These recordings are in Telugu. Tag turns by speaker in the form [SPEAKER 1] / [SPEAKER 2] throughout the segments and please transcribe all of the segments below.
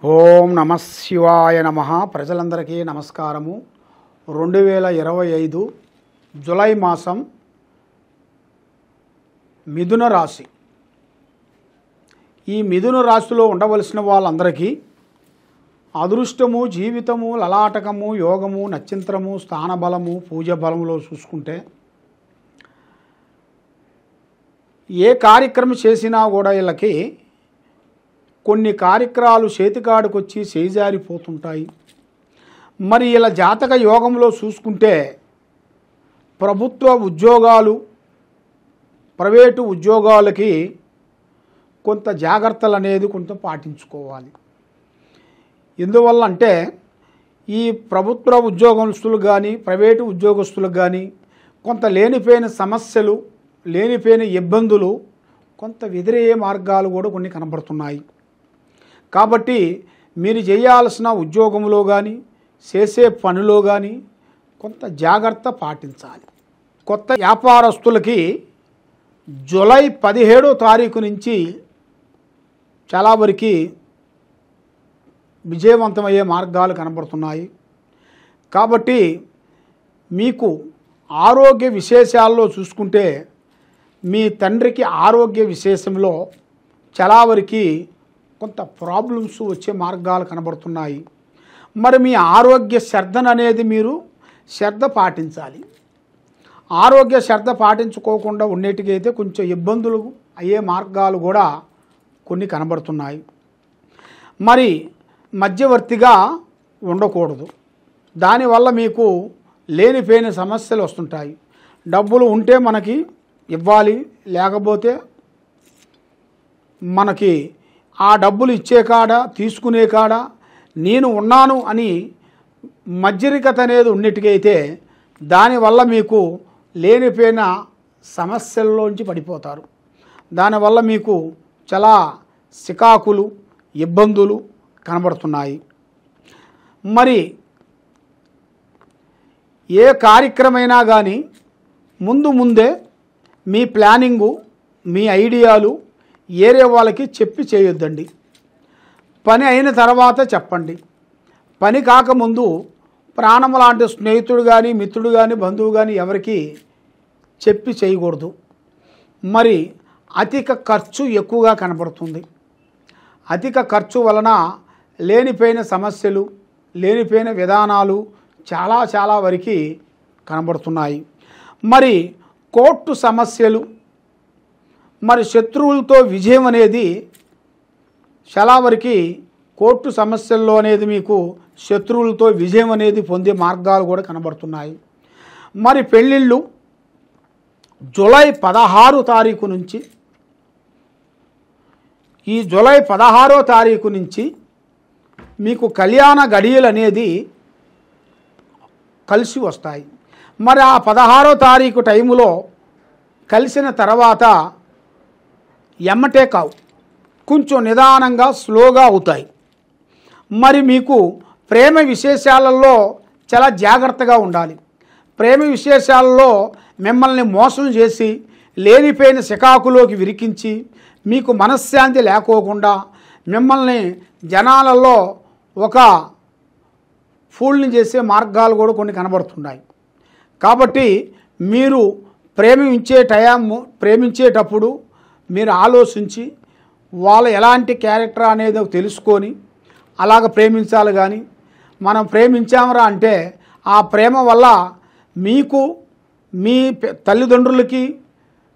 [SPEAKER 1] ఓం నమ శివాయ నమః. ప్రజలందరికీ నమస్కారము. 2025 జూలై మాసం మిథున రాశి. ఈ మిథున రాశిలో ఉండవలసిన వాళ్ళందరికీ అదృష్టము, జీవితము, లలాటకము, యోగము, నక్షత్రము, స్థానబలము, పూజ బలములో చూసుకుంటే ఏ కార్యక్రమం చేసినా కూడా వీళ్ళకి కొన్ని కార్యక్రమాలు చేతికాడుకొచ్చి చేజారిపోతుంటాయి. మరి ఇలా జాతక యోగంలో చూసుకుంటే ప్రభుత్వ ఉద్యోగాలు, ప్రైవేటు ఉద్యోగాలకి కొంత జాగ్రత్తలు అనేది కొంత పాటించుకోవాలి. ఎందువల్ల అంటే ఈ ప్రభుత్వ ఉద్యోగస్తులు కానీ ప్రైవేటు ఉద్యోగస్తులకు కానీ కొంత లేనిపోయిన సమస్యలు, లేనిపోయిన ఇబ్బందులు, కొంత వ్యతిరేక మార్గాలు కూడా కొన్ని కనబడుతున్నాయి. కాబట్టి మీరు చేయాల్సిన ఉద్యోగంలో కానీ చేసే పనిలో కానీ కొంత జాగ్రత్త పాటించాలి. కొత్త వ్యాపారస్తులకి జూలై 17వ తారీఖు నుంచి చాలా వరకు విజయవంతమయ్యే మార్గాలు కనబడుతున్నాయి. కాబట్టి మీకు ఆరోగ్య విశేషాల్లో చూసుకుంటే మీ తండ్రికి ఆరోగ్య విశేషంలో చాలా వరకు కొంత ప్రాబ్లమ్స్ వచ్చే మార్గాలు కనబడుతున్నాయి. మరి మీ ఆరోగ్య శ్రద్ధను అనేది మీరు శ్రద్ధ పాటించాలి. ఆరోగ్య శ్రద్ధ పాటించుకోకుండా ఉండేటికైతే కొంచెం ఇబ్బందులు అయ్యే మార్గాలు కూడా కొన్ని కనబడుతున్నాయి. మరి మధ్యవర్తిగా ఉండకూడదు. దానివల్ల మీకు లేనిపోయిన సమస్యలు వస్తుంటాయి. డబ్బులు ఉంటే మనకి ఇవ్వాలి, లేకపోతే మనకి ఆ డబ్బులు ఇచ్చే కాడ తీసుకునే కాడ నేను ఉన్నాను అని మధ్యరికత అనేది ఉన్నట్టుకైతే దానివల్ల మీకు లేనిపోయిన సమస్యల్లోంచి పడిపోతారు. దానివల్ల మీకు చాలా సికాకులు, ఇబ్బందులు కనబడుతున్నాయి. మరి ఏ కార్యక్రమైనా కానీ ముందే మీ ప్లానింగు, మీ ఐడియాలు ఏరే వాళ్ళకి చెప్పి చేయొద్దండి. పని అయిన తర్వాత చెప్పండి. పని కాకముందు ప్రాణం లాంటి స్నేహితుడు కానీ, మిత్రుడు కానీ, బంధువు కానీ ఎవరికి చెప్పి చేయకూడదు. మరి అధిక ఖర్చు ఎక్కువగా కనబడుతుంది. అధిక ఖర్చు వలన లేనిపోయిన సమస్యలు, లేనిపోయిన విధానాలు చాలా వరకు కనబడుతున్నాయి. మరి కోర్టు సమస్యలు, మరి శత్రువులతో విజయం అనేది చాలా వరకు కోర్టు సమస్యల్లో అనేది మీకు శత్రువులతో విజయం అనేది పొందే మార్గాలు కూడా కనబడుతున్నాయి. మరి పెళ్ళిళ్ళు జూలై 16వ తారీఖు నుంచి, ఈ జూలై 16వ తారీఖు నుంచి మీకు కళ్యాణ గడియలు అనేది కలిసి వస్తాయి. మరి ఆ 16వ తారీఖు టైములో కలిసిన తర్వాత ఎమ్మటే కావు, కొంచెం నిదానంగా స్లోగా అవుతాయి. మరి మీకు ప్రేమ విశేషాలలో చాలా జాగ్రత్తగా ఉండాలి. ప్రేమ విశేషాలలో మిమ్మల్ని మోసం చేసి లేనిపోయిన సికాకులోకి విరికించి మీకు మనశ్శాంతి లేకోకుండా మిమ్మల్ని జనాలలో ఒక ఫూల్ని చేసే మార్గాలు కూడా కొన్ని కనబడుతున్నాయి. కాబట్టి మీరు ప్రేమించేటప్పుడు మీరు ఆలోచించి వాళ్ళ ఎలాంటి క్యారెక్టర్ అనేది తెలుసుకొని అలాగ ప్రేమించాలి. కానీ మనం ప్రేమించామరా అంటే ఆ ప్రేమ వల్ల మీకు, మీ తల్లిదండ్రులకి,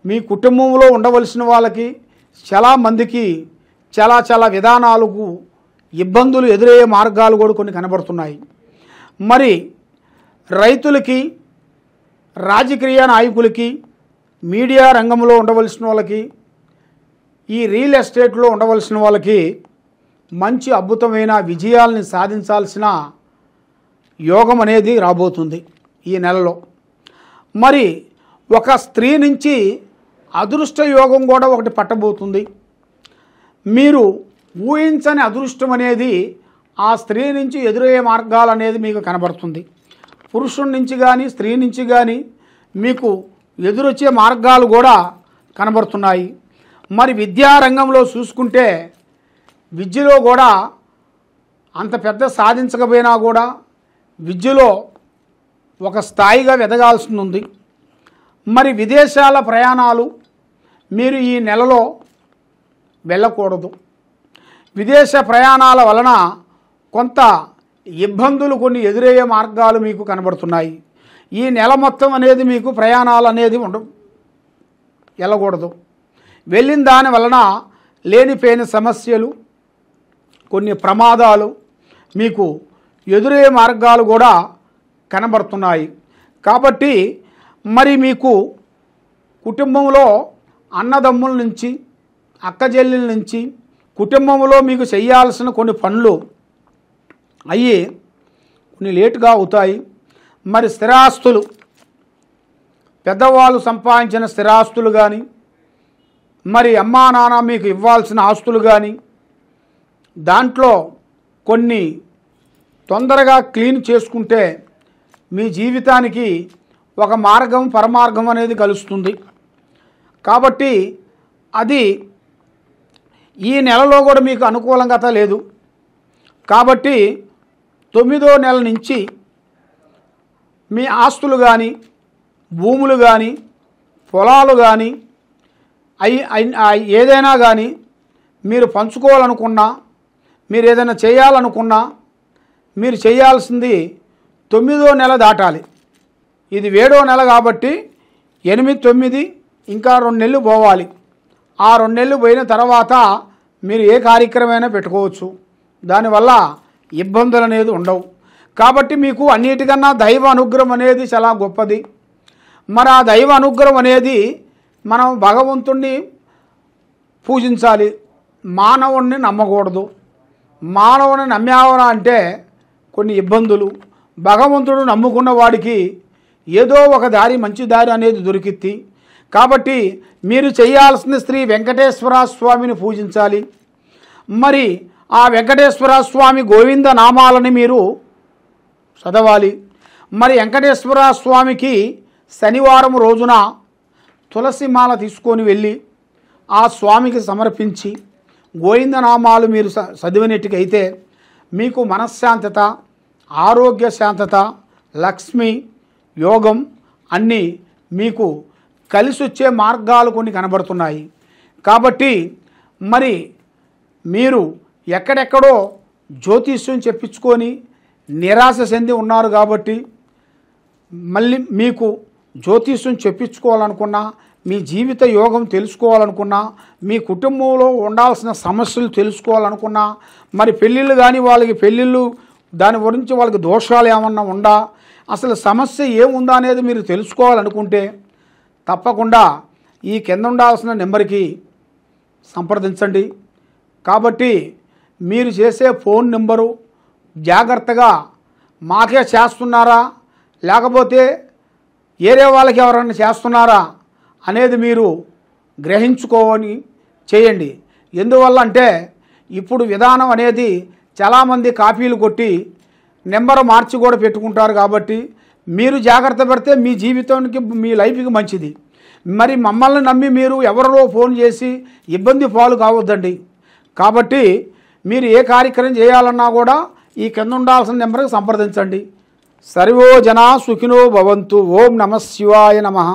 [SPEAKER 1] మీ కుటుంబంలో ఉండవలసిన వాళ్ళకి చాలామందికి చాలా విధానాలకు ఇబ్బందులు ఎదురయ్యే మార్గాలు కూడా కొన్ని కనబడుతున్నాయి. మరి రైతులకి, రాజకీయ నాయకులకి, మీడియా రంగంలో ఉండవలసిన వాళ్ళకి, ఈ రియల్ ఎస్టేట్లో ఉండవలసిన వాళ్ళకి మంచి అద్భుతమైన విజయాల్ని సాధించాల్సిన యోగం అనేది రాబోతుంది ఈ నెలలో. మరి ఒక స్త్రీ నుంచి అదృష్ట యోగం కూడా ఒకటి పట్టబోతుంది. మీరు ఊహించని అదృష్టం అనేది ఆ స్త్రీ నుంచి ఎదురయ్యే మార్గాలు అనేది మీకు కనబడుతుంది. పురుషుడి నుంచి కానీ స్త్రీ నుంచి కానీ మీకు ఎదురొచ్చే మార్గాలు కూడా కనబడుతున్నాయి. మరి విద్యారంగంలో చూసుకుంటే విద్యలో కూడా అంత పెద్ద సాధించకపోయినా కూడా విద్యలో ఒక స్థాయిగా ఎదగాల్సి ఉంది. మరి విదేశాల ప్రయాణాలు మీరు ఈ నెలలో వెళ్ళకూడదు. విదేశ ప్రయాణాల వలన కొంత ఇబ్బందులు కొన్ని ఎదురయ్యే మార్గాలు మీకు కనబడుతున్నాయి. ఈ నెల మొత్తం అనేది మీకు ప్రయాణాలు అనేది వెళ్ళకూడదు. వెళ్ళిన దాని వలన లేనిపోయిన సమస్యలు, కొన్ని ప్రమాదాలు మీకు ఎదురయ్యే మార్గాలు కూడా కనబడుతున్నాయి. కాబట్టి మరి మీకు కుటుంబంలో అన్నదమ్ముల నుంచి, అక్కచెల్లెల నుంచి, కుటుంబంలో మీకు చేయాల్సిన కొన్ని పనులు అయ్యి కొన్ని లేటుగా అవుతాయి. మరి స్థిరాస్తులు, పెద్దవాళ్ళు సంపాదించిన స్థిరాస్తులు కానీ, మరి అమ్మా నాన్న మీకు ఇవ్వాల్సిన ఆస్తులు కానీ, దాంట్లో కొన్ని తొందరగా క్లీన్ చేసుకుంటే మీ జీవితానికి ఒక మార్గం, పరమార్గం అనేది కలుస్తుంది. కాబట్టి అది ఈ నెలలో కూడా మీకు అనుకూలంగా లేదు. కాబట్టి 9వ నెల నుంచి మీ ఆస్తులు కానీ, భూములు కానీ, పొలాలు కానీ, ఏదైనా కానీ మీరు పంచుకోవాలనుకున్నా, మీరు ఏదైనా చేయాలనుకున్నా, మీరు చేయాల్సింది 9వ నెల దాటాలి. ఇది 7వ నెల కాబట్టి 8, 9 ఇంకా 2 నెలలు పోవాలి. ఆ 2 నెలలు పోయిన తర్వాత మీరు ఏ కార్యక్రమైనా పెట్టుకోవచ్చు. దానివల్ల ఇబ్బందులు అనేది ఉండవు. కాబట్టి మీకు అన్నిటికన్నా దైవ అనుగ్రహం అనేది చాలా గొప్పది. మరి ఆ దైవ అనుగ్రహం అనేది మనం భగవంతుణ్ణి పూజించాలి, మానవుణ్ణి నమ్మకూడదు. మానవుని నమ్మావరా అంటే కొన్ని ఇబ్బందులు. భగవంతుడు నమ్ముకున్న వాడికి ఏదో ఒక దారి, మంచి దారి అనేది దొరికిద్ది. కాబట్టి మీరు చేయాల్సిన శ్రీ వెంకటేశ్వర స్వామిని పూజించాలి. మరి ఆ వెంకటేశ్వర స్వామి గోవింద నామాలని మీరు చదవాలి. మరి వెంకటేశ్వర స్వామికి శనివారం రోజున తులసి మాల తీసుకొని వెళ్ళి ఆ స్వామికి సమర్పించి గోవిందనామాలు మీరు చదివినట్టుకైతే మీకు మనశ్శాంతత, ఆరోగ్య శాంతత, లక్ష్మి యోగం అన్నీ మీకు కలిసి వచ్చే మార్గాలు కొన్ని కనబడుతున్నాయి. కాబట్టి మరి మీరు ఎక్కడెక్కడో జ్యోతిష్యం చెప్పించుకొని నిరాశ చెంది ఉన్నారు. కాబట్టి మళ్ళీ మీకు జ్యోతిష్యం చెప్పించుకోవాలనుకున్నా, మీ జీవిత యోగం తెలుసుకోవాలనుకున్నా, మీ కుటుంబంలో ఉండాల్సిన సమస్యలు తెలుసుకోవాలనుకున్నా, మరి పెళ్ళిళ్ళు కానీ వాళ్ళకి పెళ్ళిళ్ళు దాని గురించి వాళ్ళకి దోషాలు ఏమన్నా ఉందా, అసలు సమస్య ఏముందా అనేది మీరు తెలుసుకోవాలనుకుంటే తప్పకుండా ఈ కింద ఉండాల్సిన నెంబర్కి సంప్రదించండి. కాబట్టి మీరు చేసే ఫోన్ నెంబరు జాగ్రత్తగా మాకే చేస్తున్నారా లేకపోతే ఏరే వాళ్ళకి ఎవరైనా చేస్తున్నారా అనేది మీరు గ్రహించుకోని చేయండి. ఎందువల్ల అంటే ఇప్పుడు విధానం అనేది చాలామంది కాపీలు కొట్టి నెంబర్ మార్చి కూడా పెట్టుకుంటారు. కాబట్టి మీరు జాగ్రత్త పడితే మీ జీవితానికి, మీ లైఫ్కి మంచిది. మరి మమ్మల్ని నమ్మి మీరు ఎవరిలో ఫోన్ చేసి ఇబ్బంది పాలు కావద్దండి. కాబట్టి మీరు ఏ కార్యక్రమం చేయాలన్నా కూడా ఈ కింద ఉండాల్సిన నెంబర్కి సంప్రదించండి. సర్వో జనా సుఖినో భవంతు. ఓం నమః శివాయ నమః.